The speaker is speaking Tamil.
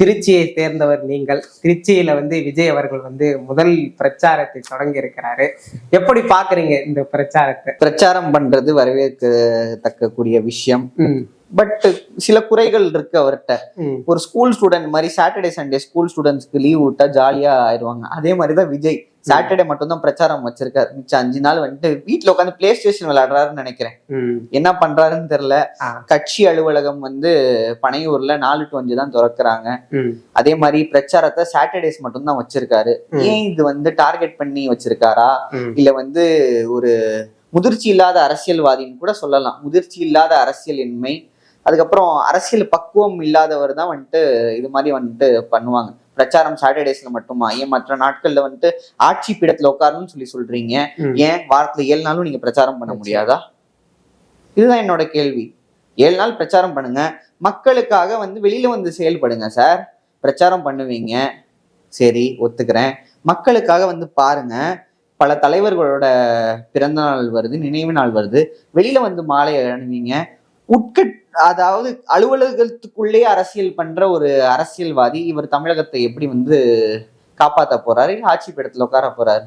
திருச்சியை சேர்ந்தவர் நீங்கள். திருச்சியில விஜய் அவர்கள் முதல் பிரச்சாரத்தை தொடங்கி இருக்கிறாரு. எப்படி பாக்குறீங்க இந்த பிரச்சாரத்தை? பிரச்சாரம் பண்றது வரவேற்கத்தக்க கூடிய விஷயம். பட் சில குறைகள் இருக்கு அவர்கிட்ட. ஒரு ஸ்கூல் ஸ்டூடெண்ட் மாதிரி சாட்டர்டே சண்டே ஸ்கூல் ஸ்டூடெண்ட்ஸ்க்கு லீவ் விட்டா ஜாலியா ஆயிடுவாங்க. அதே மாதிரிதான் விஜய் சாட்டர்டே மட்டும் தான் பிரச்சாரம் வச்சிருக்காரு. மிச்சம் 5 நாள் வீட்டுல உட்காந்து பிளே ஸ்டேஷன் விளையாடுறாருன்னு நினைக்கிறேன். என்ன பண்றாருன்னு தெரியல. கட்சி அலுவலகம் பனையூர்ல 4 to 5 தான் திறக்கிறாங்க. அதே மாதிரி பிரச்சாரத்தை சாட்டர்டேஸ் மட்டும் தான் வச்சிருக்காரு. ஏன் இது டார்கெட் பண்ணி வச்சிருக்காரா, இல்ல ஒரு முதிர்ச்சி இல்லாத அரசியல்வாதின்னு கூட சொல்லலாம். முதிர்ச்சி இல்லாத அரசியலின்மை, அதுக்கப்புறம் அரசியல் பக்குவம் இல்லாதவர் தான் இது மாதிரி பண்ணுவாங்க. பிரச்சாரம் சாட்டர்டேஸ்ல மட்டுமா? ஏன் மற்ற நாட்கள்ல ஆட்சி பீடத்துல உட்காரணும்னு சொல்றீங்க, ஏன் வாரத்துல 7 நாளும் நீங்க பிரச்சாரம் பண்ண முடியாதா? இதுதான் என்னோட கேள்வி. 7 நாள் பிரச்சாரம் பண்ணுங்க, மக்களுக்காக வெளியில செயல்படுங்க சார். பிரச்சாரம் பண்ணுவீங்க, சரி ஒத்துக்கிறேன். மக்களுக்காக பாருங்க, பல தலைவர்களோட பிறந்த நாள் வருது, நினைவு நாள் வருது, வெளியில மாலை அணிவீங்க. அதாவது அலுவலகத்துக்குள்ளே அரசியல் பண்ற ஒரு அரசியல்வாதி இவர் தமிழகத்தை எப்படி காப்பாத்த போறாரு, ஆட்சி பீடத்துல உட்கார போறாரு?